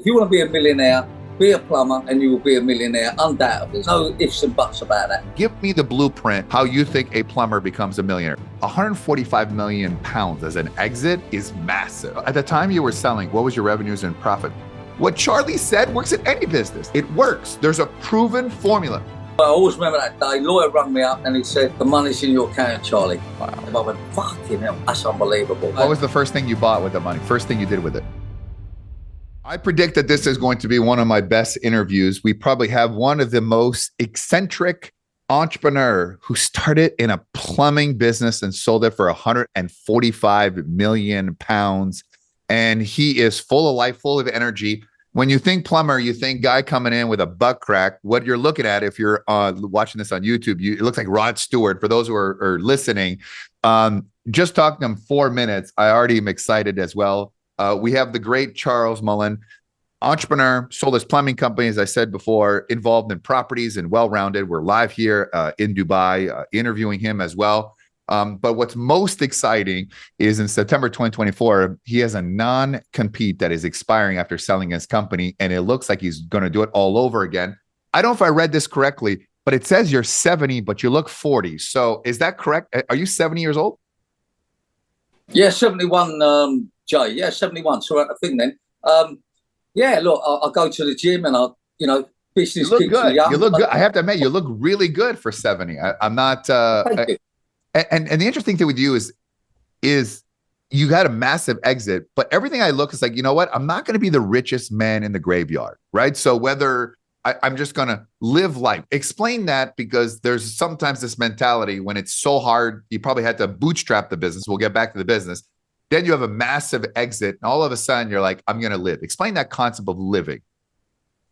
If you want to be a millionaire, be a plumber and you will be a millionaire, undoubtedly. There's no ifs and buts about that. Give me the blueprint how you think a plumber becomes a millionaire. 145 million pounds as an exit is massive. At the time you were selling, what was your revenues and profit? What Charlie said works in any business. It works. There's a proven formula. I always remember that day, lawyer rang me up and he said, the money's in your account, Charlie. Wow. And I went, fucking hell, that's unbelievable. What was the first thing you bought with the money? First thing you did with it? I predict that this is going to be one of my best interviews. We probably have one of the most eccentric entrepreneur who started in a plumbing business and sold it for 145 million pounds. And he is full of life, full of energy. When you think plumber, you think guy coming in with a butt crack. What you're looking at, if you're watching this on YouTube, it looks like Rod Stewart. For those who are listening, just talking to him 4 minutes, I already am excited as well. We have the great Charles Mullins, entrepreneur, sold his plumbing company, as I said before, involved in properties and well-rounded. We're live here in Dubai, interviewing him as well. But what's most exciting is in September 2024, he has a non-compete that is expiring after selling his company, and it looks like he's going to do it all over again. I don't know if I read this correctly, but it says you're 70, but you look 40. So is that correct? Are you 70 years old? Yeah, 71, Jay. Yeah, 71. So I think then. Yeah, look, I go to the gym and business you look keeps good. me young. You look good. I have to admit, you look really good for 70. I'm not. And the interesting thing with you is you got a massive exit, but everything I look is like, you know what? I'm not going to be the richest man in the graveyard, right? So whether I'm just going to live life, explain that, because there's sometimes this mentality when it's so hard, you probably had to bootstrap the business. We'll get back to the business. Then you have a massive exit and all of a sudden you're like, I'm going to live. Explain that concept of living.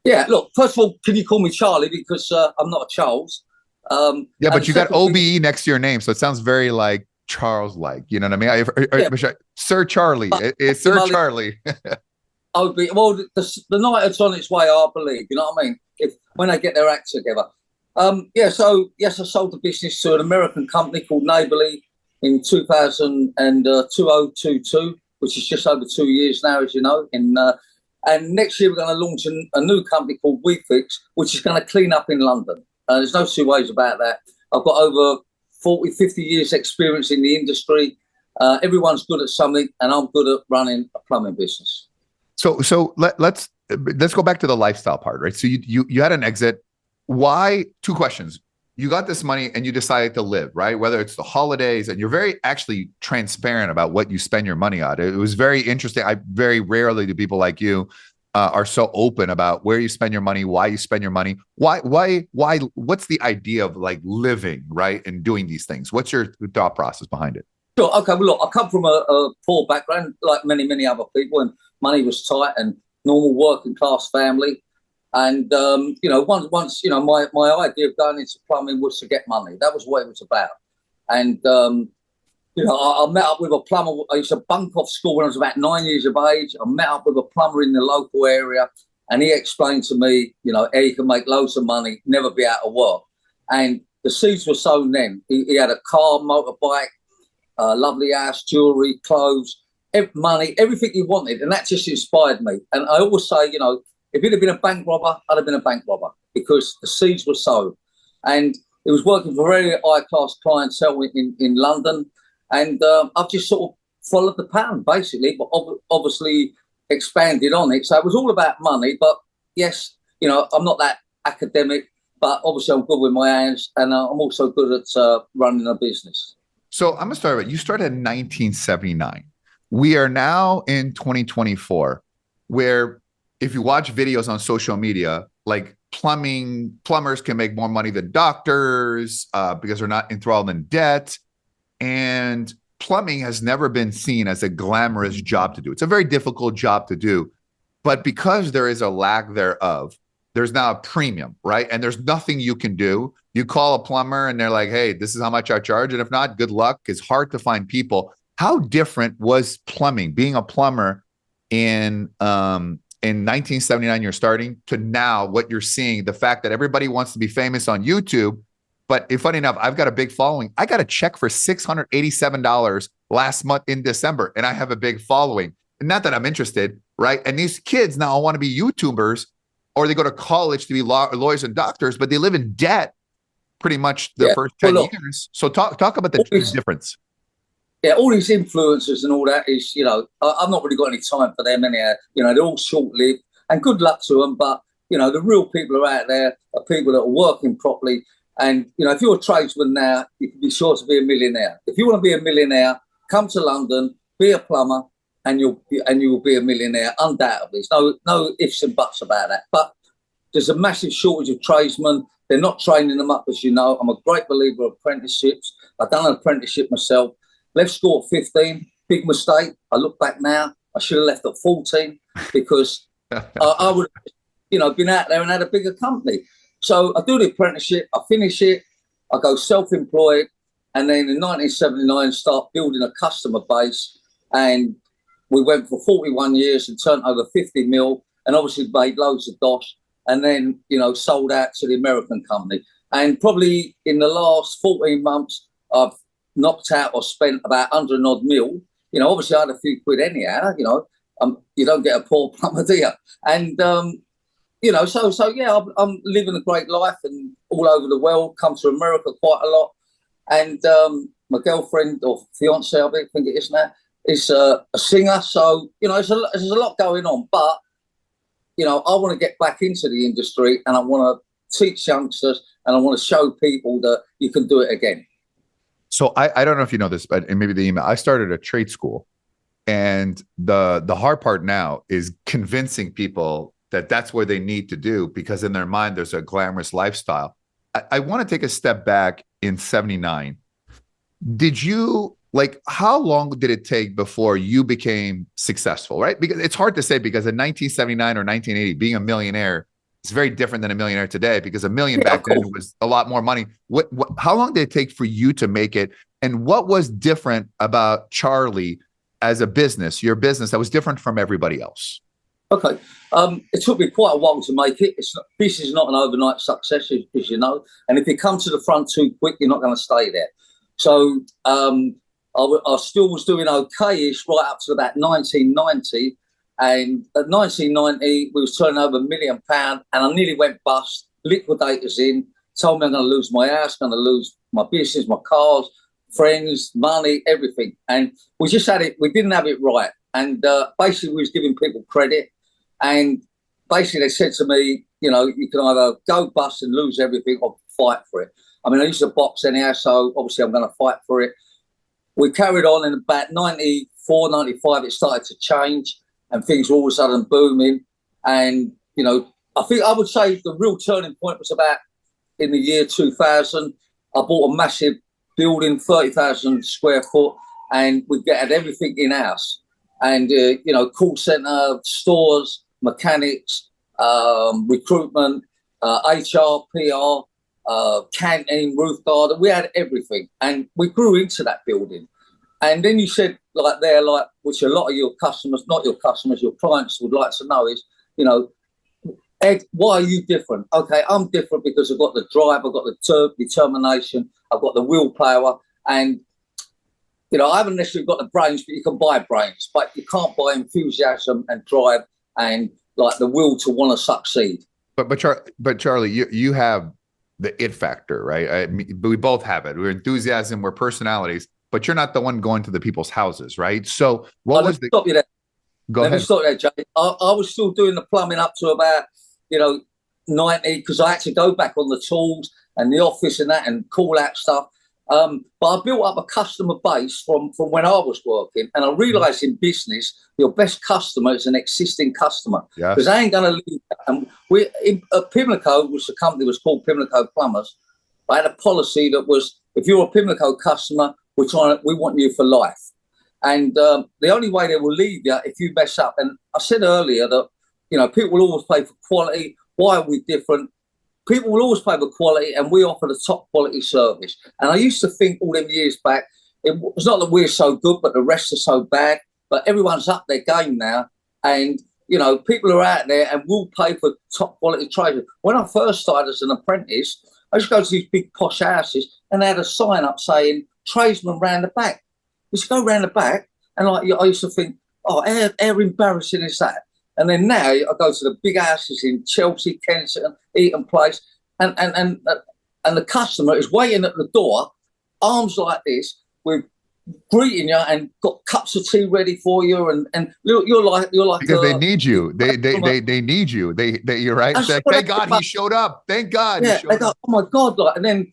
Yeah, look, first of all, can you call me Charlie? Because I'm not a Charles. Yeah, but you got OBE next to your name, so it sounds very like Charles-like. You know what I mean? Sir Charlie. It's Sir Charlie. I would be, well, the night it's on its way, I believe. You know what I mean? When they get their act together. So yes, I sold the business to an American company called Neighborly in 2022, which is just over 2 years now, as you know. And next year we're going to launch a new company called WeFix, which is going to clean up in London. There's no two ways about that. I've got over 40, 50 years experience in the industry. Everyone's good at something, and I'm good at running a plumbing business. So let's go back to the lifestyle part, right? So you had an exit. Why? Two questions. You got this money and you decided to live, right? Whether it's the holidays, and you're very actually transparent about what you spend your money on. It was very interesting. I very rarely do people like you are so open about where you spend your money, why you spend your money, why, what's the idea of like living, right? And doing these things. What's your thought process behind it? Sure. Okay. Well, look, I come from a poor background, like many other people, and money was tight, and normal working class family. And, once my idea of going into plumbing was to get money. That was what it was about. And, I met up with a plumber. I used to bunk off school when I was about 9 years of age. I met up with a plumber in the local area, and he explained to me, how you can make loads of money, never be out of work. And the seeds were sown then. He had a car, motorbike, lovely house, jewelry, clothes, money, everything he wanted. And that just inspired me. And I always say, if he'd have been a bank robber, I'd have been a bank robber, because the seeds were sown. And it was working for very high-class clientele in London. And I've just sort of followed the pattern, basically, but obviously expanded on it. So it was all about money. But yes, I'm not that academic, but obviously I'm good with my hands, and I'm also good at running a business. So I'm going to start with, you started in 1979. We are now in 2024, where if you watch videos on social media, like plumbers can make more money than doctors because they're not enthralled in debt. And plumbing has never been seen as a glamorous job to do. It's a very difficult job to do. But because there is a lack thereof, there's now a premium, right? And there's nothing you can do. You call a plumber and they're like, hey, this is how much I charge. And if not, good luck. It's hard to find people. How different was plumbing, being a plumber in 1979, you're starting, to now what you're seeing, the fact that everybody wants to be famous on YouTube? But funny enough, I've got a big following. I got a check for $687 last month in December, and I have a big following. And not that I'm interested, right? And these kids now want to be YouTubers, or they go to college to be lawyers and doctors, but they live in debt pretty much the first 10 years. So talk about the difference. Yeah, all these influencers and all that is, I've not really got any time for them anyhow. They're all short-lived, and good luck to them. But, the real people are out there are people that are working properly. And, if you're a tradesman now, you can be sure to be a millionaire. If you want to be a millionaire, come to London, be a plumber, and you will be a millionaire, undoubtedly. There's no ifs and buts about that. But there's a massive shortage of tradesmen. They're not training them up, as you know. I'm a great believer of apprenticeships. I've done an apprenticeship myself. Left school at 15, big mistake. I look back now, I should have left at 14 because I would have, been out there and had a bigger company. So I do the apprenticeship, I finish it, I go self-employed, and then in 1979 start building a customer base. And we went for 41 years and turned over 50 mil, and obviously made loads of dosh, and then, sold out to the American company. And probably in the last 14 months, I've knocked out or spent about 100 odd mil. Obviously I had a few quid anyhow, you don't get a poor plumber, do you? And, so yeah, I'm living a great life and all over the world, come to America quite a lot. And my girlfriend or fiance, I think it is now, is a singer. So, there's a lot going on, but, I want to get back into the industry, and I want to teach youngsters, and I want to show people that you can do it again. So I don't know if you know this, but maybe the email, I started a trade school, and the hard part now is convincing people that that's what they need to do, because in their mind, there's a glamorous lifestyle. I want to take a step back in 79. Did you, how long did it take before you became successful, right? Because it's hard to say, because in 1979 or 1980, being a millionaire is very different than a millionaire today, because a million back then was a lot more money. How long did it take for you to make it? And what was different about Charlie as a business, your business, that was different from everybody else? Okay. It took me quite a while to make it. This is not an overnight success, as you know. And if you come to the front too quick, you're not going to stay there. So I still was doing okay-ish right up to about 1990. And at 1990, we was turning over £1 million, and I nearly went bust. Liquidators in, told me I'm going to lose my house, going to lose my business, my cars, friends, money, everything. And we just had it, we didn't have it right. And basically we was giving people credit. And basically they said to me, you can either go bust and lose everything or fight for it. I mean, I used to box anyhow, so obviously I'm going to fight for it. We carried on, in about 94, 95, it started to change, and things were all of a sudden booming. And, I think I would say the real turning point was about in the year 2000. I bought a massive building, 30,000 square foot, and we had everything in-house. And, call centre, stores, mechanics, recruitment, HR, PR, canteen, roof garden. We had everything. And we grew into that building. And then you said, which a lot of your customers, not your customers, your clients would like to know is, Ed, why are you different? Okay, I'm different because I've got the drive, I've got the determination, I've got the willpower, and I haven't necessarily got the brains, but you can buy brains, but you can't buy enthusiasm and drive and the will to want to succeed. But Charlie, you have the it factor, right? We both have it. We're enthusiasm, we're personalities, but you're not the one going to the people's houses, right? So Stop you there. Let me stop there, Jay. I was still doing the plumbing up to about 90, because I had to go back on the tools and the office and that and call out stuff. But I built up a customer base from when I was working, and I realised in business, your best customer is an existing customer, because they ain't going to leave. And Pimlico, which the company was called Pimlico Plumbers, I had a policy that was, if you're a Pimlico customer, we want you for life. And the only way they will leave you if you mess up. And I said earlier that people will always pay for quality. Why are we different? People will always pay for quality, and we offer the top quality service. And I used to think all them years back, it's not that we're so good, but the rest are so bad. But everyone's up their game now. And, people are out there and will pay for top quality trade. When I first started as an apprentice, I used to go to these big posh houses, and they had a sign up saying, tradesman round the back. You should go round the back, and I used to think, oh, how embarrassing is that? And then now I go to the big houses in Chelsea, Kensington, Eaton Place, and the customer is waiting at the door, arms like this, with greeting you and got cups of tea ready for you, and you're like because they need you. They need you. You're right. Like, thank God he showed up. Thank God. Yeah, they go, oh my God, like, and then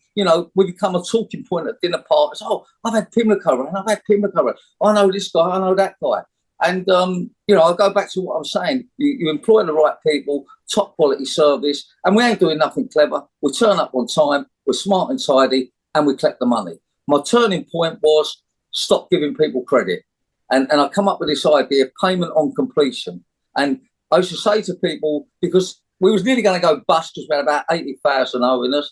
we become a talking point at dinner parties. Oh, I've had Pimlico, and I've had Pimlico. I know this guy, I know that guy, and I go back to what I'm saying. You employ the right people, top quality service, and we ain't doing nothing clever. We turn up on time, we're smart and tidy, and we collect the money. My turning point was stop giving people credit. And I come up with this idea of payment on completion. And I used to say to people, because we was nearly going to go bust because we had about 80,000 owing us,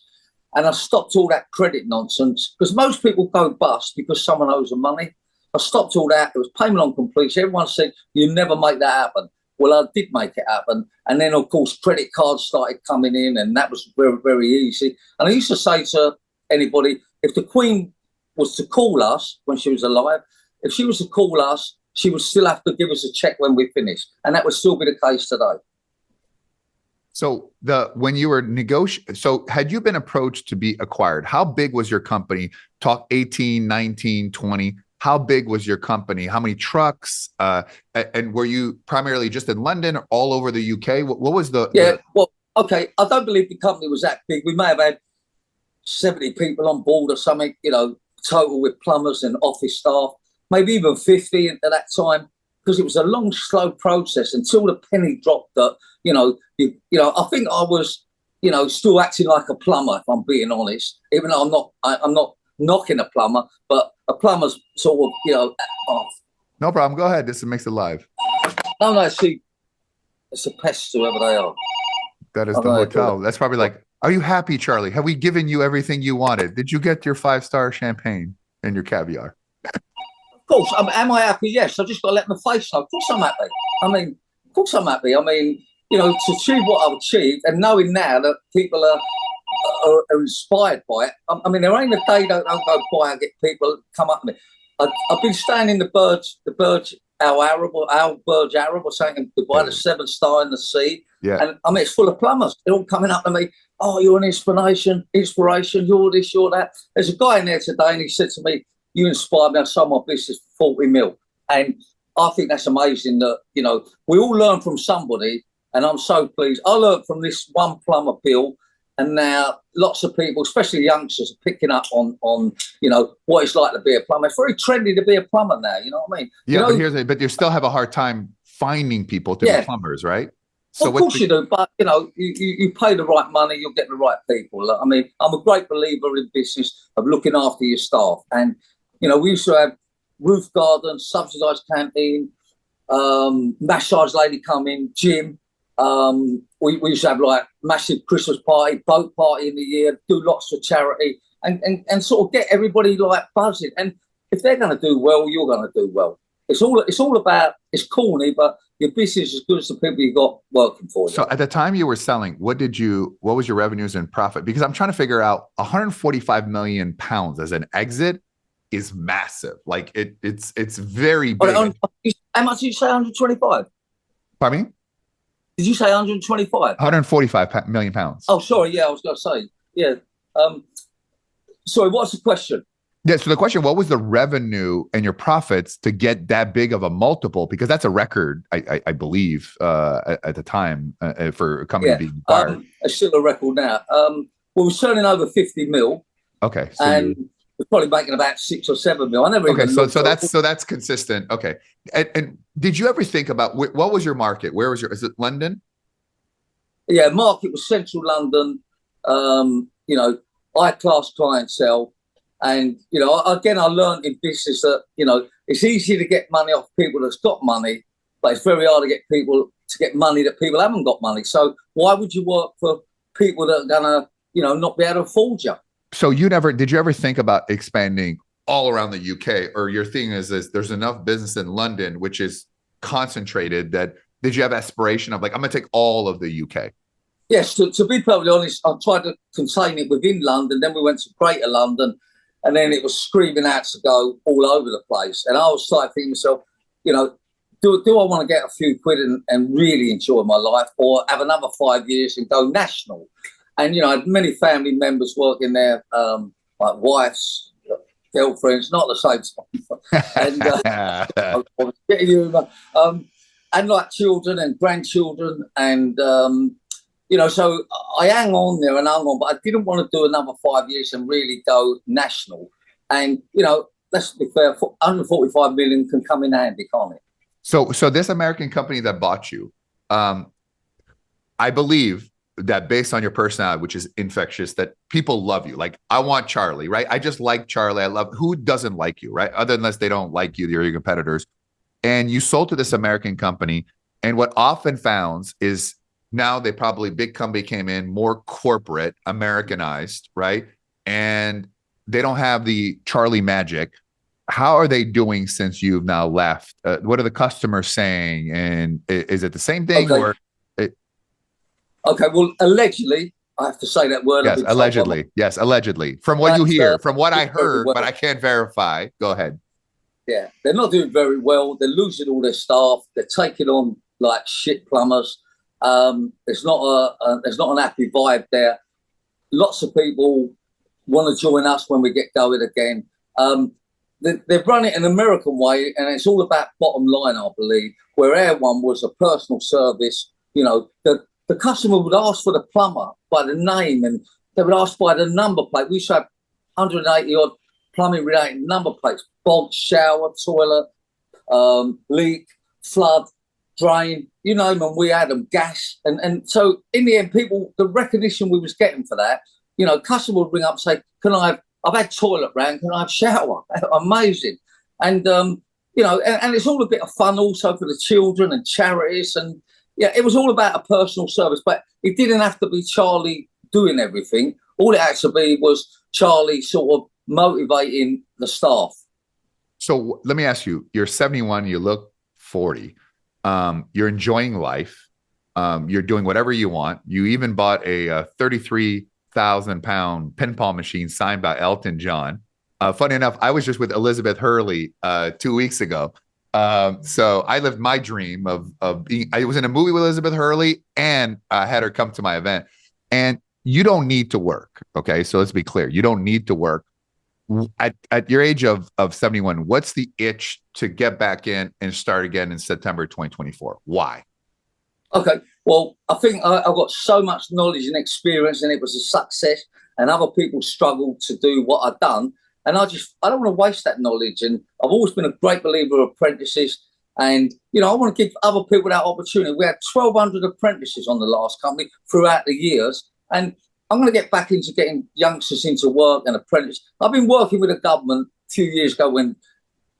and I stopped all that credit nonsense, because most people go bust because someone owes them money. I stopped all that. It was payment on completion. Everyone said, you never make that happen. Well, I did make it happen. And then, of course, credit cards started coming in, and that was very, very easy. And I used to say to anybody, if the Queen was to call us when she was alive, if she was to call us, she would still have to give us a check when we finished. And that would still be the case today. So when you were negotiating, so had you been approached to be acquired? How big was your company? Talk 18, 19, 20. How big was your company? How many trucks? And were you primarily just in London or all over the UK? What was well, okay. I don't believe the company was that big. We may have had 70 people on board or something, total, with plumbers and office staff, maybe even 50 at that time, because it was a long, slow process until the penny dropped that, I think I was, still acting like a plumber, if I'm being honest, even though I'm not knocking a plumber, but a plumber's sort of, off. No problem. Go ahead. This makes it live. No, see, it's a pest, whoever they are. That is the hotel. That's probably like, are you happy, Charlie? Have we given you everything you wanted? Did you get your 5-star champagne and your caviar? Of course. Am I happy? Yes. I just got to let my face know. Of course I'm happy. Of course I'm happy. To achieve what I've achieved, and knowing now that people are inspired by it. There ain't a day that I don't go by and get people come up to me. I've been staying in the Burj Al Arab or something, by the 7-star in the sea. Yeah. And it's full of plumbers. They're all coming up to me. Oh, you're an inspiration. You're this, you're that. There's a guy in there today, and he said to me, you inspired me. I sold my business for 40 mil. And I think that's amazing that, we all learn from somebody. And I'm so pleased. I learned from this one plumber, Bill, and now lots of people, especially youngsters, are picking up on what it's like to be a plumber. It's very trendy to be a plumber now. You know what I mean? Yeah, but you still have a hard time finding people to be plumbers, right? So of course you do, but you pay the right money, you'll get the right people. I'm a great believer in business of looking after your staff, and we used to have roof gardens, subsidised canteen, massage lady come in, gym. We used to have like massive Christmas party, boat party in the year, do lots of charity, and sort of get everybody like buzzing. And if they're going to do well, you're going to do well. It's all about, it's corny, but your business is as good as the people you got working for you. So at the time you were selling, what was your revenues and profit? Because I'm trying to figure out 145 million pounds as an exit is massive. Like it's very big. How much did you say? 125? Pardon me? Did you say 125? 145 million pounds. Oh, sorry. Yeah, I was going to say. Yeah. Sorry, what's the question? Yeah. So the question, what was the revenue and your profits to get that big of a multiple? Because that's a record, I believe, at the time for a company being acquired. It's still a record now. We were turning over 50 mil. Okay. So and we're probably making about 6 or 7 mil. I never even so that's consistent. Okay. And did you ever think about what was your market? Where was is it London? Yeah, market was central London, high-class clientele. And, again, I learned in business that, it's easy to get money off people that's got money, but it's very hard to get people to get money that people haven't got money. So why would you work for people that are going to, not be able to afford you? So did you ever think about expanding all around the UK, or your thing is there's enough business in London, which is concentrated, that did you have aspiration of like, I'm going to take all of the UK? Yes, to be perfectly honest, I tried to contain it within London. Then we went to Greater London, and then it was screaming out to go all over the place. And I was like thinking to myself, do I want to get a few quid and really enjoy my life, or have another 5 years and go national? And, you know, I had many family members working there, like wives, girlfriends, not the same time. And getting you, and like children and grandchildren. And, you know, so I hang on there and hung on, but I didn't want to do another 5 years and really go national. And, you know, let's be fair, 145 million can come in handy, can't it? So this American company that bought you, I believe that based on your personality, which is infectious, that people love you. Like, I want Charlie, right? I just like Charlie. I love, who doesn't like you, right? Other unless they don't like you, they're your competitors. And you sold to this American company. And what often found is now they probably, big company came in, more corporate, Americanized, right? And they don't have the Charlie magic. How are they doing since you've now left? What are the customers saying? And is it the same thing? Okay. Or Okay, well, allegedly, I have to say that word. Yes, allegedly. Yes, allegedly. From what you hear, from what I heard, well, but I can't verify. Go ahead. Yeah, they're not doing very well. They're losing all their staff. They're taking on like shit plumbers. There's not an happy vibe there. Lots of people want to join us when we get going again. They've run it an American way, and it's all about bottom line, I believe. Where our one was a personal service. You know, the customer would ask for the plumber by the name, and they would ask by the number plate. We used to have 180 odd plumbing related number plates: bog, shower, toilet, leak, flood, drain, you know them, and we had them, gas. And so in the end, people, the recognition we was getting for that, you know, customer would ring up and say, I've had toilet round, can I have shower? Amazing. And, you know, and it's all a bit of fun also for the children and charities. And yeah, it was all about a personal service, but it didn't have to be Charlie doing everything. All it had to be was Charlie sort of motivating the staff. So let me ask you, you're 71, you look 40. You're enjoying life. You're doing whatever you want. You even bought a 33,000-pound pinball machine signed by Elton John. Funny enough, I was just with Elizabeth Hurley 2 weeks ago. So I lived my dream of being, I was in a movie with Elizabeth Hurley, and I had her come to my event. And you don't need to work. Okay. So let's be clear. You don't need to work. At your age of 71, what's the itch to get back in and start again in September 2024? Why? Okay. Well, I think I've got so much knowledge and experience, and it was a success, and other people struggled to do what I've done. And I don't want to waste that knowledge. And I've always been a great believer of apprentices. And, you know, I want to give other people that opportunity. We had 1,200 apprentices on the last company throughout the years. And I'm going to get back into getting youngsters into work and apprentices. I've been working with the government a few years ago when,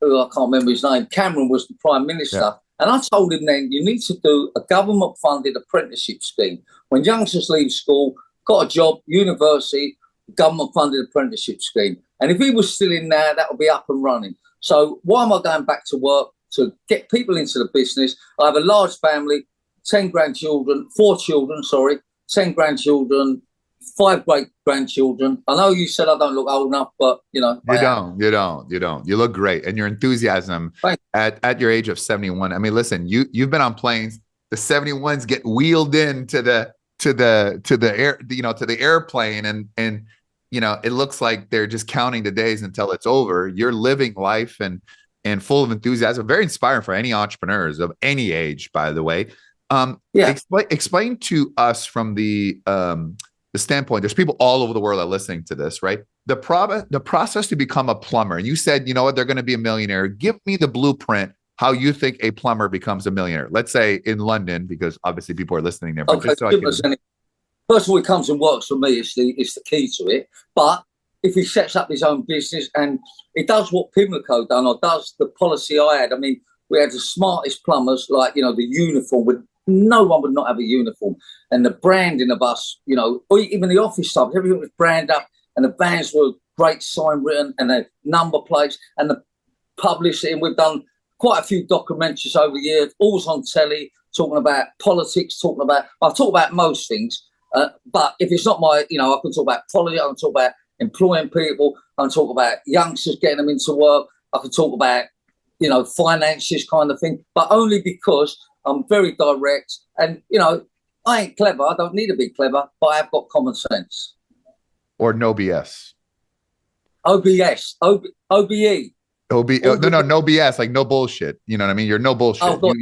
I can't remember his name, Cameron was the Prime Minister. Yeah. And I told him then, you need to do a government-funded apprenticeship scheme. When youngsters leave school, got a job, university, government-funded apprenticeship scheme. And if he was still in there, that would be up and running. So why am I going back to work? To get people into the business. I have a large family, 10 grandchildren, 10 grandchildren, 5 great-grandchildren. I know you said I don't look old enough, but, you know. You don't. You look great. And your enthusiasm at your age of 71. I mean, listen, you've been on planes. The 71s get wheeled in to the air, you know, to the airplane. And, you know, it looks like they're just counting the days until it's over. You're living life and full of enthusiasm. Very inspiring for any entrepreneurs of any age, by the way. Explain to us from the standpoint, there's people all over the world that are listening to this, right? The process to become a plumber. And you said, you know what, they're going to be a millionaire. Give me the blueprint, how you think a plumber becomes a millionaire. Let's say in London, because obviously people are listening there. But okay, first of all, he comes and works for me. It's the key to it. But if he sets up his own business and he does what Pimlico done or does the policy I had, I mean, we had the smartest plumbers, like, you know, the uniform no one would not have a uniform, and the branding of us, you know, or even the office stuff, everything was branded up, and the vans were great sign written, and the number plates and the publicity. And we've done quite a few documentaries over the years, always on telly, talking about politics, I talk about most things, but if it's not my, you know, I can talk about politics, I can talk about employing people, I can talk about youngsters, getting them into work, I can talk about finances kind of thing, but only because I'm very direct and, I ain't clever. I don't need to be clever, but I have got common sense. Or no BS. OBS, OBE. No BS, like no bullshit. You know what I mean? You're no bullshit. Oh,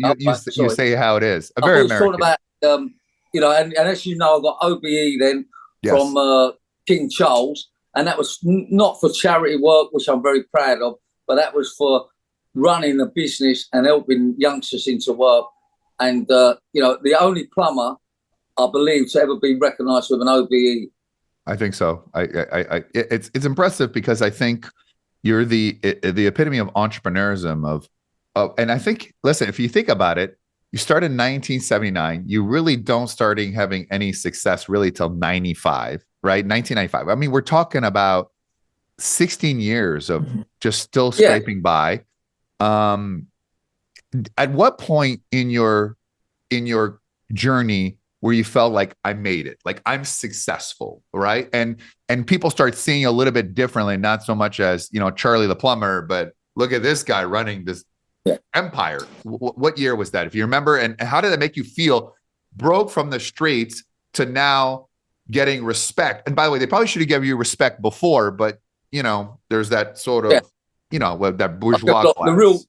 You say how it is. I Very was American. talking about, and as you know, I got OBE then from King Charles, and that was not for charity work, which I'm very proud of, but that was for running a business and helping youngsters into work. And, the only plumber, I believe, to ever be recognised with an OBE. I think so. It's impressive because I think you're the epitome of entrepreneurism and I think, listen, if you think about it, you started in 1979. You really don't start having any success really till 95, right? 1995. I mean, we're talking about 16 years of just still scraping by. At what point in your journey where you felt like I made it, like I'm successful, right? And people start seeing a little bit differently, not so much as, Charlie the plumber, but look at this guy running this empire. What year was that, if you remember? And how did that make you feel? Broke from the streets to now getting respect. And by the way, they probably should have given you respect before, but there's that sort of, that bourgeois class.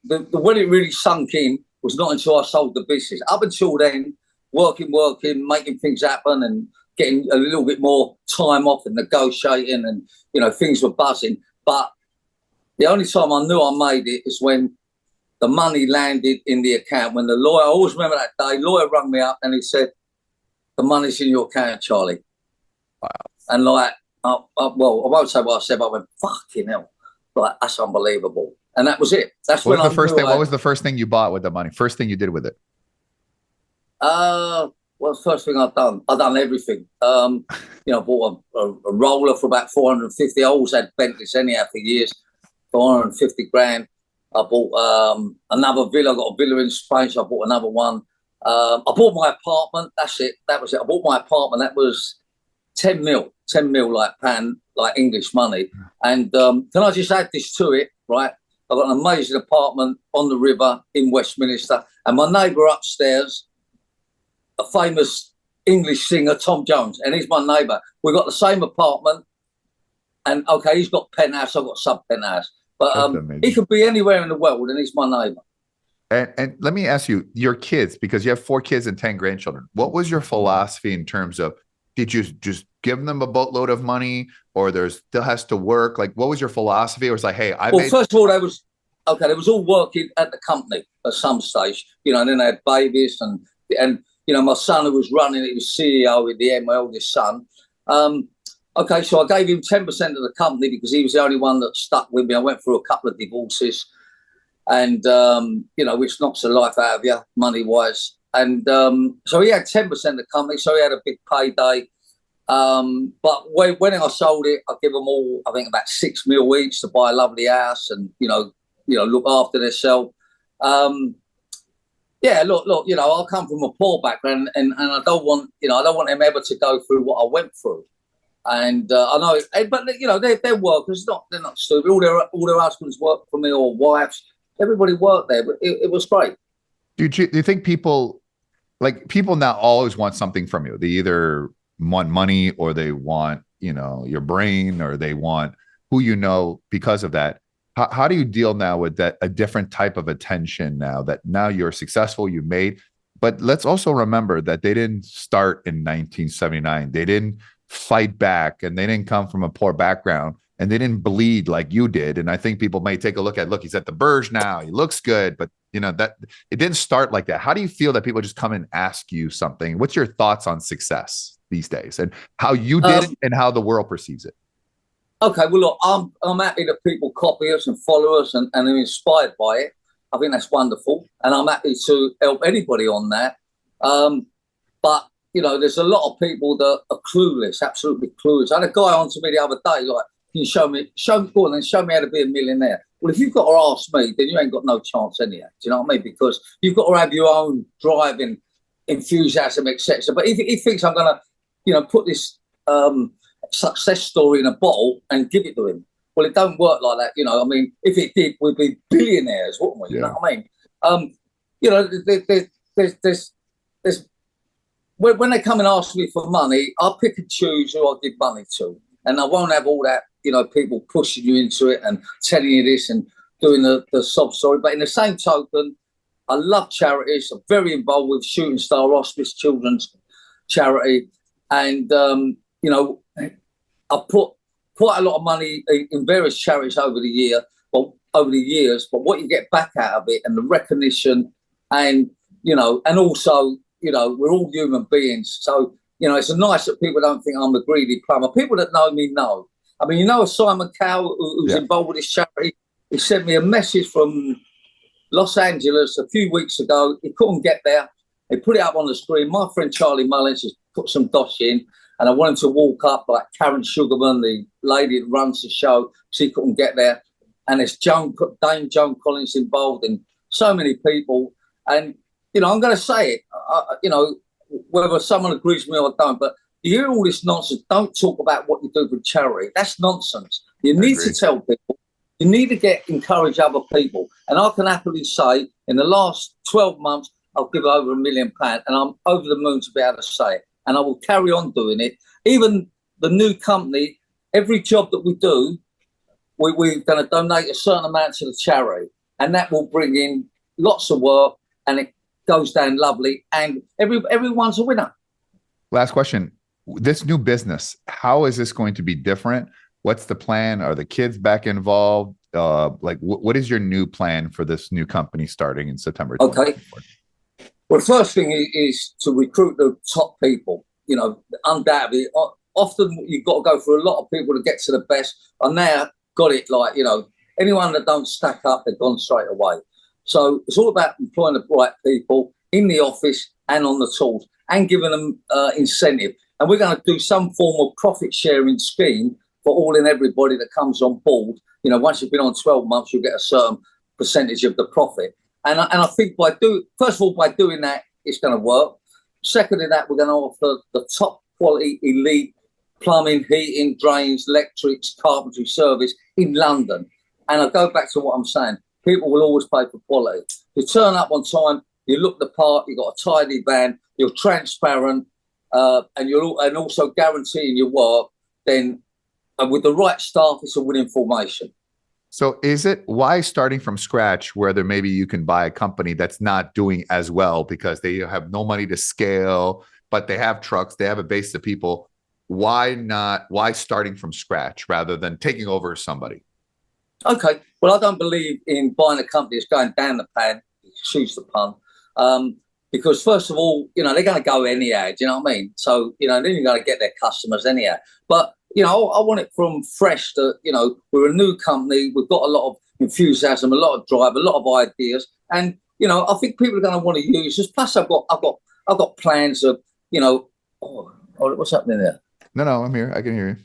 The when it really sunk in was not until I sold the business. Up until then, working, making things happen and getting a little bit more time off and negotiating and, things were buzzing. But the only time I knew I made it is when the money landed in the account. When the lawyer, I always remember that day, lawyer rang me up and he said, "The money's in your account, Charlie." Wow. And well, I won't say what I said, but I went, "Fucking hell." Like, that's unbelievable. And that was it. That's what was the first thing. What was the first thing you bought with the money? First thing you did with it? Well, the first thing I've done everything. I bought a roller for about 450. I always had Bentleys anyhow for years. 450 grand. I bought another villa. I got a villa in Spain, so I bought another one. I bought my apartment. That's it. That was it. I bought my apartment. That was 10 mil, like pound, like English money. And can I just add this to it, right? I've got an amazing apartment on the river in Westminster. And my neighbour upstairs, a famous English singer, Tom Jones, and he's my neighbour. We've got the same apartment. And, okay, he's got penthouse, I've got sub-penthouse. But he could be anywhere in the world, and he's my neighbour. And let me ask you, your kids, because you have 4 kids and 10 grandchildren, what was your philosophy in terms of, did you just give them a boatload of money, or there still has to work? Like, what was your philosophy? It was like, hey, first of all, they was all working at the company at some stage, and then they had babies and my son who was running it, he was CEO at the end, my eldest son. Okay, so I gave him 10% of the company because he was the only one that stuck with me. I went through a couple of divorces and, which knocks the life out of you money-wise. And so he had 10% of the company, so he had a big payday. But when I sold it, I give them all, I think, about 6 mil each to buy a lovely house and, look after themselves. Look, I come from a poor background and I don't want them ever to go through what I went through. And I know, but they're workers. They're not stupid. All their husbands work for me, or wives. Everybody worked there, but it was great. Do you think people now always want something from you? They either want money, or they want your brain, or they want who because of that. How do you deal now with that? A different type of attention now that you're successful, you made. But let's also remember that they didn't start in 1979. They didn't fight back, and they didn't come from a poor background, and they didn't bleed like you did. And I think people may take a look, he's at the Burj now, he looks good, but that it didn't start like that. How do you feel that people just come and ask you something? What's your thoughts on success these days, and how you did it and how the world perceives it? Okay, well, look, I'm happy that people copy us and follow us and are inspired by it. I think that's wonderful, and I'm happy to help anybody on that. But there's a lot of people that are clueless, absolutely clueless. I had a guy on to me the other day, like, can you show me how to be a millionaire? Well, if you've got to ask me, then you ain't got no chance anyhow. Do you know what I mean? Because you've got to have your own driving enthusiasm, etc. But if he thinks I'm going to, put this success story in a bottle and give it to him, Well, it don't work like that. You know, I mean, if it did, we'd be billionaires, wouldn't we? You know what I mean? You know, there's when they come and ask me for money, I'll pick and choose who I give money to. And I won't have all that, you know, people pushing you into it and telling you this and doing the sob story. But in the same token, I love charities. I'm very involved with Shooting Star Hospice Children's Charity. And, you know, I put quite a lot of money in various charities over the years. But what you get back out of it and the recognition and, you know, and also, you know, we're all human beings. So, you know, it's nice that people don't think I'm a greedy plumber. People that know me know. I mean, you know, Simon Cowell, who's involved with this charity, he sent me a message from Los Angeles a few weeks ago. He couldn't get there. He put it up on the screen. My friend Charlie Mullins has put some dosh in, and I wanted to walk up like Karen Sugarman, the lady that runs the show. She couldn't get there. And there's Dame Joan Collins involved and so many people. And, you know, I'm going to say it, you know, whether someone agrees with me or don't, but you hear all this nonsense. Don't talk about what you do for charity. That's nonsense. You need to tell people. You need to encourage other people. And I can happily say in the last 12 months, I've given over £1 million, and I'm over the moon to be able to say it. And I will carry on doing it. Even the new company, every job that we do, we're going to donate a certain amount to the charity. And that will bring in lots of work, and it goes down lovely. And everyone's a winner. Last question. This new business, how is this going to be different? What's the plan? Are the kids back involved? Like, what is your new plan for this new company starting in September? Okay. Well, the first thing is to recruit the top people. You know, undoubtedly, often you've got to go through a lot of people to get to the best. I now got it like, you know, anyone that don't stack up, they've gone straight away. So it's all about employing the right people in the office and on the tools and giving them incentive. And we're going to do some form of profit sharing scheme for all and everybody that comes on board. You know, once you've been on 12 months, you'll get a certain percentage of the profit. And I think first of all, by doing that, it's going to work. Secondly, that we're going to offer the top quality elite plumbing, heating, drains, electrics, carpentry service in London. And I go back to what I'm saying. People will always pay for quality. You turn up on time, you look the part, you've got a tidy van, you're transparent, and also guaranteeing your work, then with the right staff, it's a winning formation. So why starting from scratch, whether maybe you can buy a company that's not doing as well because they have no money to scale, but they have trucks, they have a base of people. Why starting from scratch rather than taking over somebody? Okay. Well, I don't believe in buying a company that's going down the pan, excuse the pun, because first of all, you know, they're going to go anyhow. Do you know what I mean? So, you know, then you're going to get their customers anyhow. But, you know, I want it from fresh to, you know, we're a new company. We've got a lot of enthusiasm, a lot of drive, a lot of ideas. And, you know, I think people are going to want to use this. Plus, I've got plans of, you know, what's happening there? No, I'm here. I can hear you.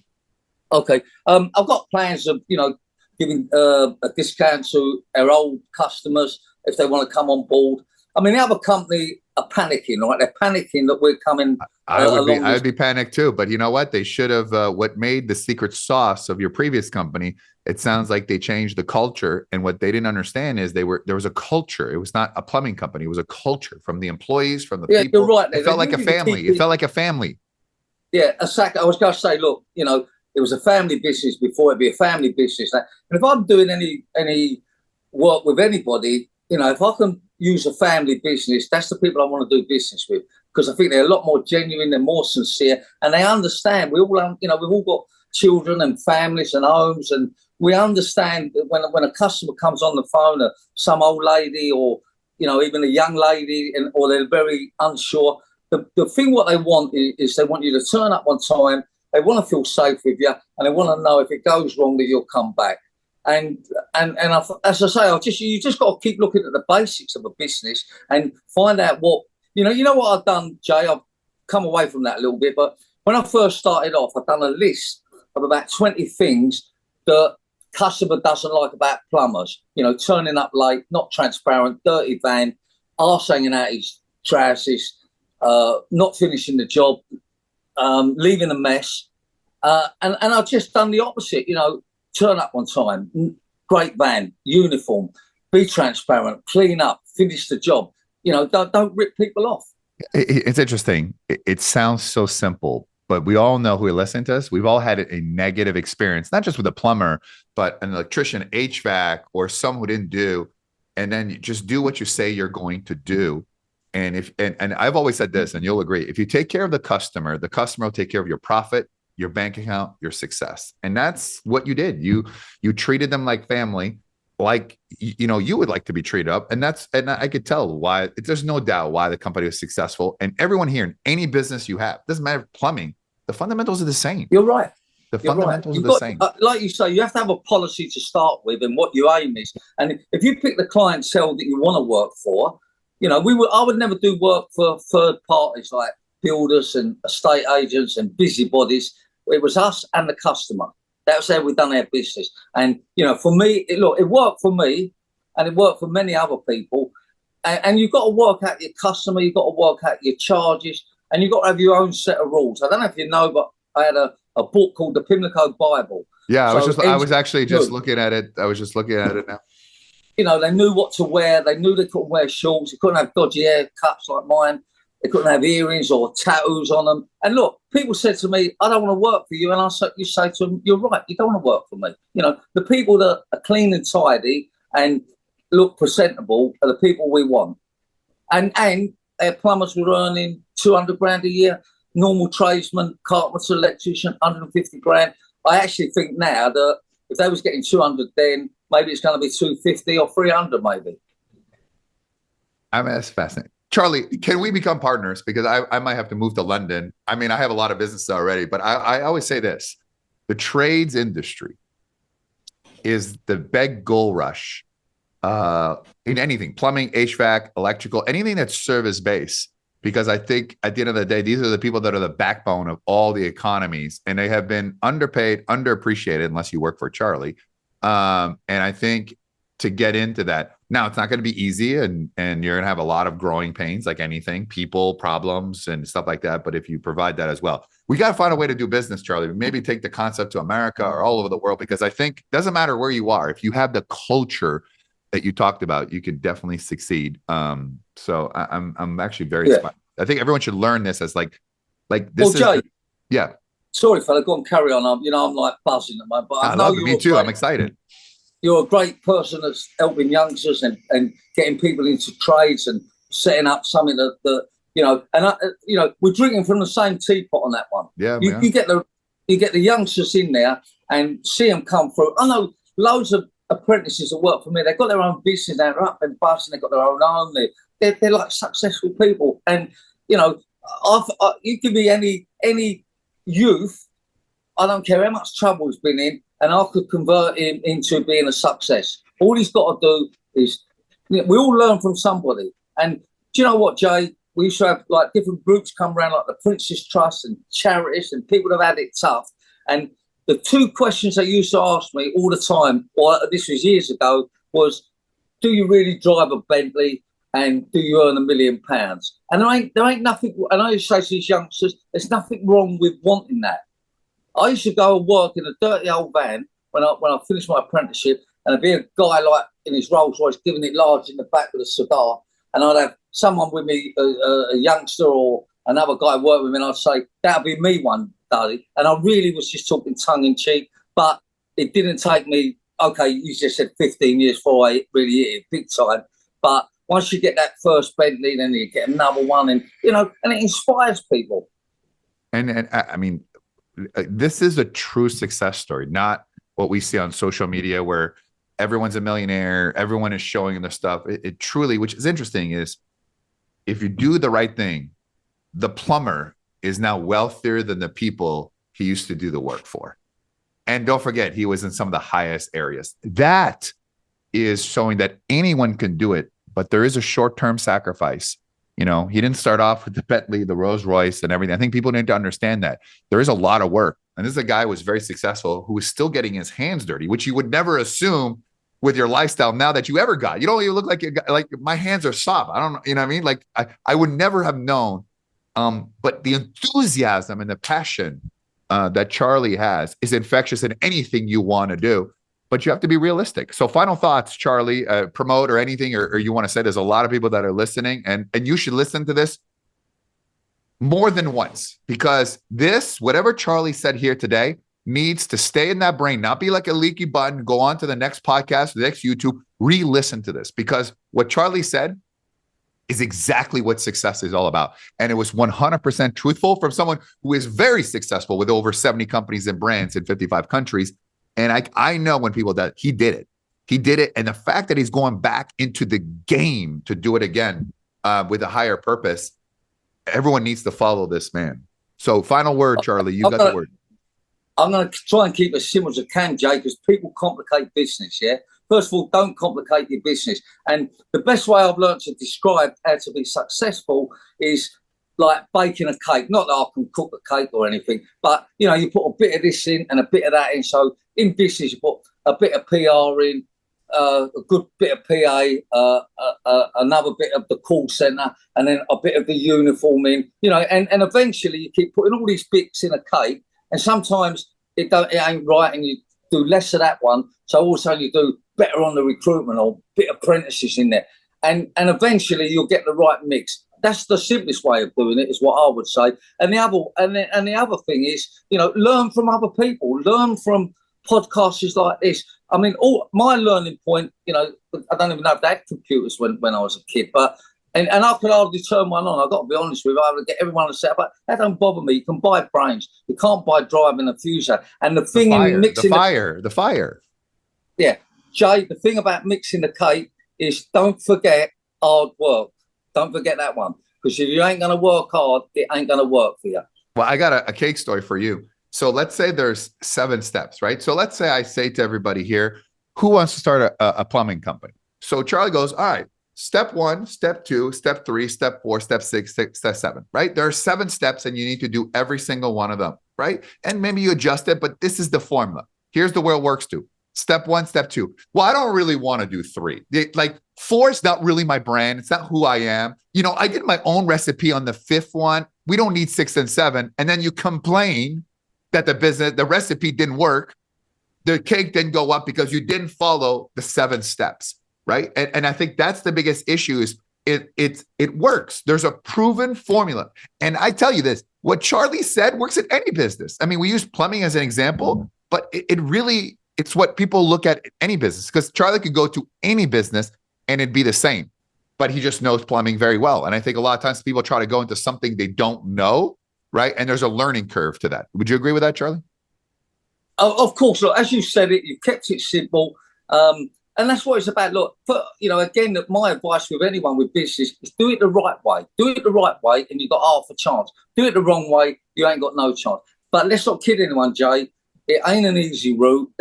Okay. I've got plans of, you know, giving a discount to our old customers if they want to come on board. I mean, the other company are panicking, right? They're panicking that we're coming. I would be panicked too, but you know what? They should have. What made the secret sauce of your previous company? It sounds like they changed the culture, and what they didn't understand is there was a culture. It was not a plumbing company; it was a culture from the employees, from the people. You're right. It felt like a family. It felt like a family. Yeah, exactly. I was going to say, look, you know, it was a family business before it'd be a family business. And if I'm doing any work with anybody, you know, if I can use a family business, that's the people I want to do business with, because I think they're a lot more genuine, they're more sincere, and they understand. We all, you know, we've all got children and families and homes, and we understand that when a customer comes on the phone, some old lady or, you know, even a young lady, or they're very unsure, the thing what they want is they want you to turn up on time. They want to feel safe with you, and they want to know if it goes wrong that you'll come back. And as I say, you just got to keep looking at the basics of a business and find out what you know what I've done, Jay. I've come away from that a little bit, but when I first started off, I've done a list of about 20 things that customer doesn't like about plumbers. You know, turning up late, not transparent, dirty van, arse hanging out his trousers, not finishing the job, leaving a mess. And I've just done the opposite. You know, turn up on time, great van, uniform, be transparent, clean up, finish the job. You know, don't rip people off. It's interesting. It sounds so simple, but we all know who are listening to us. We've all had a negative experience, not just with a plumber, but an electrician, HVAC, or someone who didn't do. And then you just do what you say you're going to do. And and I've always said this, and you'll agree, if you take care of the customer will take care of your profit, your bank account, your success. And that's what you did. You treated them like family, like you would like to be treated up. And I could tell why. There's no doubt why the company was successful. And everyone here in any business you have, doesn't matter plumbing, the fundamentals are the same. You're right. The fundamentals are the same. Like you say, you have to have a policy to start with and what your aim is. And if you pick the clientele that you want to work for, I would never do work for third parties like builders and estate agents and busybodies. It was us and the customer. That's how we've done our business. And, for me, it worked for me and it worked for many other people. And you've got to work out your customer, you've got to work out your charges, and you've got to have your own set of rules. I don't know if you know, but I had a book called the Pimlico Bible. Yeah, I was actually just looking at it. I was just looking at it now. They knew what to wear. They knew they couldn't wear shorts. They couldn't have dodgy haircuts like mine. They couldn't have earrings or tattoos on them. And look, people said to me, I don't want to work for you. And you say to them, you're right. You don't want to work for me. The people that are clean and tidy and look presentable are the people we want. And our plumbers were earning 200 grand a year. Normal tradesman, carpenter, electrician, 150 grand. I actually think now that if they was getting 200 then, maybe it's going to be 250 or 300 maybe. I mean, that's fascinating. Charlie, can we become partners? Because I might have to move to London. I mean, I have a lot of business already, but I always say this. The trades industry is the big gold rush in anything, plumbing, HVAC, electrical, anything that's service-based. Because I think at the end of the day, these are the people that are the backbone of all the economies, and they have been underpaid, underappreciated, unless you work for Charlie. And I think to get into that, now it's not going to be easy, and you're going to have a lot of growing pains, like anything, people, problems, and stuff like that. But if you provide that as well, we got to find a way to do business, Charlie. Maybe take the concept to America or all over the world, because I think it doesn't matter where you are. If you have the culture that you talked about, you can definitely succeed. So I'm actually very inspired. I think everyone should learn this as like this. Well, Jay, yeah. Sorry, fella, go on, carry on. I'm like buzzing at my. But I know me too. I'm excited. You're a great person that's helping youngsters and getting people into trades and setting up something that we're drinking from the same teapot on that one. Yeah, you get the youngsters in there and see them come through. I know loads of apprentices that work for me. They've got their own business. They're up and buzzing. They've got their own home. They're like successful people. And you give me any youth, I don't care how much trouble he's been in, and I could convert him into being a success. All he's got to do is, we all learn from somebody. And do you know what, Jay? We used to have like different groups come around, like the Prince's Trust and charities, and people have had it tough. And the two questions they used to ask me all the time, or this was years ago, was, do you really drive a Bentley? And do you earn £1 million? And there ain't nothing. And I used to say to these youngsters, there's nothing wrong with wanting that. I used to go and work in a dirty old van when I finished my apprenticeship, and there'd be a guy like in his Rolls Royce giving it large in the back with a cigar, and I'd have someone with me, a youngster or another guy work with me, and I'd say, that'll be me one day. And I really was just talking tongue in cheek, but it didn't take me. Okay, you just said 15 years before I really hit it big time, but once you get that first Bentley, then you get another one, and and it inspires people. And I mean, this is a true success story, not what we see on social media where everyone's a millionaire, everyone is showing their stuff. It truly, which is interesting, is if you do the right thing, the plumber is now wealthier than the people he used to do the work for. And don't forget, he was in some of the highest areas. That is showing that anyone can do it. But there is a short-term sacrifice. He didn't start off with the Bentley, the Rolls Royce, and everything. I think people need to understand that there is a lot of work. And this is a guy who was very successful, who was still getting his hands dirty, which you would never assume with your lifestyle now that you ever got. You don't even look like you got, like my hands are soft. I don't know, you know what I mean? Like I would never have known. But the enthusiasm and the passion that Charlie has is infectious in anything you want to do, but you have to be realistic. So final thoughts, Charlie, promote or anything, or you want to say. There's a lot of people that are listening, and you should listen to this more than once, because this, whatever Charlie said here today, needs to stay in that brain, not be like a leaky button, go on to the next podcast, the next YouTube, re-listen to this, because what Charlie said is exactly what success is all about. And it was 100% truthful from someone who is very successful with over 70 companies and brands in 55 countries. And I know when people that he did it. He did it. And the fact that he's going back into the game to do it again with a higher purpose, everyone needs to follow this man. So final word, Charlie, you got the word. I'm going to try and keep it as simple as I can, Jay, because people complicate business, yeah? First of all, don't complicate your business. And the best way I've learned to describe how to be successful is like baking a cake. Not that I can cook a cake or anything, but, you know, you put a bit of this in and a bit of that in. So in business, you put a bit of PR in, a good bit of PA, another bit of the call center, and then a bit of the uniform in, you know, and eventually you keep putting all these bits in a cake, and sometimes it ain't right, and you do less of that one, so all of a sudden you do better on the recruitment or bit of apprentices in there, and eventually you'll get the right mix. That's the simplest way of doing it, is what I would say. And the other thing is, you know, learn from other people, learn from podcasts like this. I mean, all my learning point, you know, I don't even know if they had computers when I was a kid, but and I could hardly turn one on. I've got to be honest with you. I would get everyone to set up, but that don't bother me. You can buy brains. You can't buy driving a fuser. And the thing in mixing the fire. Yeah, Jay, the thing about mixing the cake is don't forget hard work. Don't forget that one, because if you ain't going to work hard, it ain't going to work for you. Well, I got a cake story for you. So let's say there's 7 steps, right? So let's say I say to everybody here, who wants to start a plumbing company? So Charlie goes, all right, step 1, step 2, step 3, step 4, step 6, step 7, right? There are 7 steps and you need to do every single one of them, right? And maybe you adjust it, but this is the formula. Here's the way it works too. Step 1, step 2. Well, I don't really want to do 3. Like 4 is not really my brand. It's not who I am. You know, I did my own recipe on the 5th one. We don't need 6 and 7. And then you complain that the recipe didn't work. The cake didn't go up because you didn't follow the 7 steps, right? And I think that's the biggest issue is it works. There's a proven formula. And I tell you this, what Charlie said works in any business. I mean, we use plumbing as an example, but it's what people look at in any business, because Charlie could go to any business and it'd be the same, but he just knows plumbing very well. And I think a lot of times people try to go into something they don't know, right? And there's a learning curve to that. Would you agree with that, Charlie? Oh, of course. Look, as you said it, you kept it simple. And that's what it's about. Look, you know, again, my advice with anyone with business is do it the right way. Do it the right way and you've got half a chance. Do it the wrong way, you ain't got no chance. But let's not kid anyone, Jay. It ain't an easy route.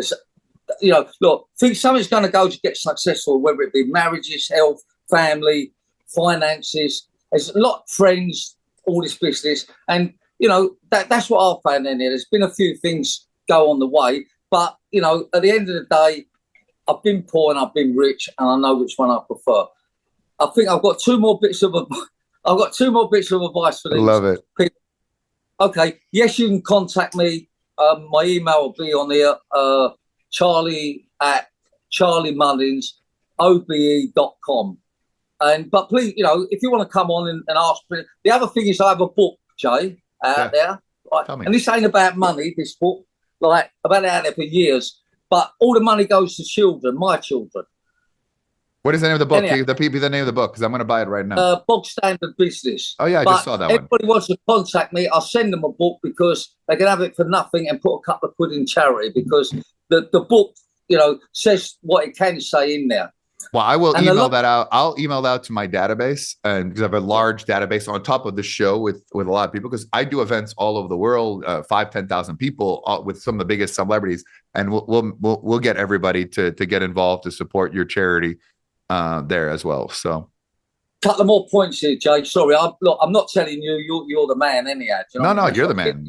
You know, look, think something's going to go to get successful, whether it be marriages, health, family, finances. There's a lot of friends, all this business. And, you know, that's what I've found in here. There's been a few things go on the way. But, you know, at the end of the day, I've been poor and I've been rich, and I know which one I prefer. I think I've got 2 more bits of advice for these. Love it. People. Okay. Yes, you can contact me. My email will be on here. charlie@charliemullins.obe.com. But please, you know, if you want to come on and ask me. The other thing is I have a book, Jay, out there. Right? And this ain't about money, this book. Like, I've had it out there for years. But all the money goes to children, my children. What is the name of the book? Anyhow, the name of the book, because I'm going to buy it right now. Bog Standard Business. Oh, yeah, I just saw that one. Everybody wants to contact me, I'll send them a book, because they can have it for nothing and put a couple of quid in charity, because the book, you know, says what it can say in there. Well, I will email that out. I'll email that out to my database, and because I have a large database on top of the show with a lot of people, because I do events all over the world, 5,000-10,000 people with some of the biggest celebrities, and we'll get everybody to get involved to support your charity there as well. So, couple of more points here, Jay. Sorry, I'm not telling you you're the man anyhow. You know you're the man.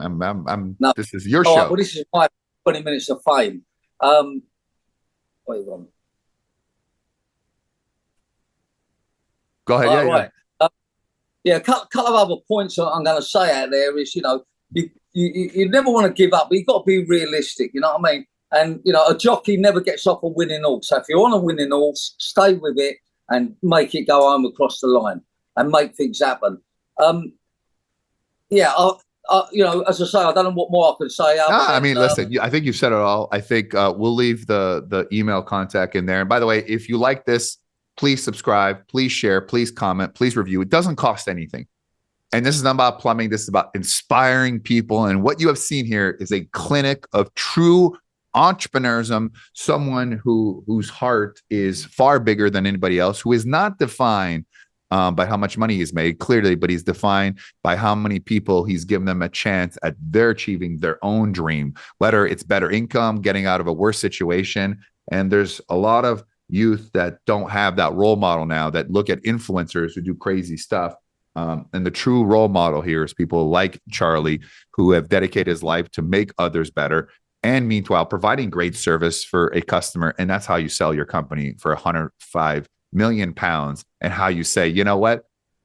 No. This is your show. Right, well, this is my 20 minutes of fame. Wait on. Go ahead. Right. A couple of other points I'm going to say out there is, you know, you never want to give up, but you've got to be realistic. You know what I mean? And a jockey never gets off a winning horse. So if you're on a winning horse, stay with it and make it go home across the line and make things happen. As I say, I don't know what more I could say. Listen, I think you've said it all. I think we'll leave the email contact in there. And by the way, if you like this, please subscribe, please share, please comment, please review. It doesn't cost anything. And this is not about plumbing. This is about inspiring people. And what you have seen here is a clinic of true entrepreneurism, someone whose heart is far bigger than anybody else, who is not defined by how much money he's made, clearly, but he's defined by how many people he's given them a chance at their achieving their own dream, whether it's better income, getting out of a worse situation. And there's a lot of youth that don't have that role model now, that look at influencers who do crazy stuff. And the true role model here is people like Charlie, who have dedicated his life to make others better, and meanwhile providing great service for a customer. And that's how you sell your company for 105 million pounds, and how you say, you know what,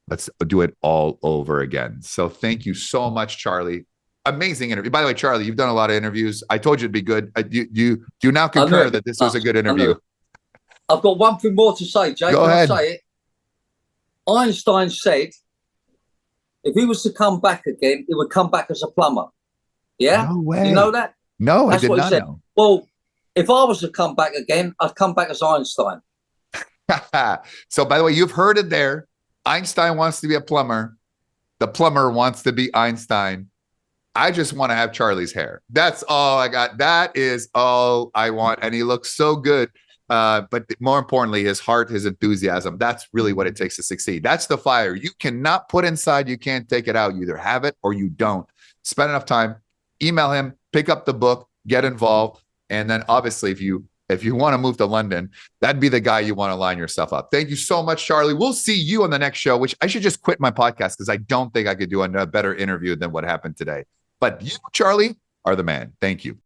let's do it all over again. So thank you so much, Charlie. Amazing interview. By the way, Charlie, you've done a lot of interviews. I told you it'd be good. Do you now concur that this was a good interview? I've got one thing more to say, Jay. Go ahead. I say it? Einstein said if he was to come back again, he would come back as a plumber. Yeah? No way. You know that? No, I did not know. Well, if I was to come back again, I'd come back as Einstein. So, by the way, you've heard it there. Einstein wants to be a plumber. The plumber wants to be Einstein. I just want to have Charlie's hair. That's all I got. That is all I want. And he looks so good. But more importantly, his heart, his enthusiasm, that's really what it takes to succeed. That's the fire you cannot put inside. You can't take it out. You either have it or you don't. Spend enough time, email him, pick up the book, get involved. And then obviously, if you want to move to London, that'd be the guy you want to line yourself up. Thank you so much, Charlie. We'll see you on the next show, which I should just quit my podcast because I don't think I could do a better interview than what happened today. But you, Charlie, are the man. Thank you.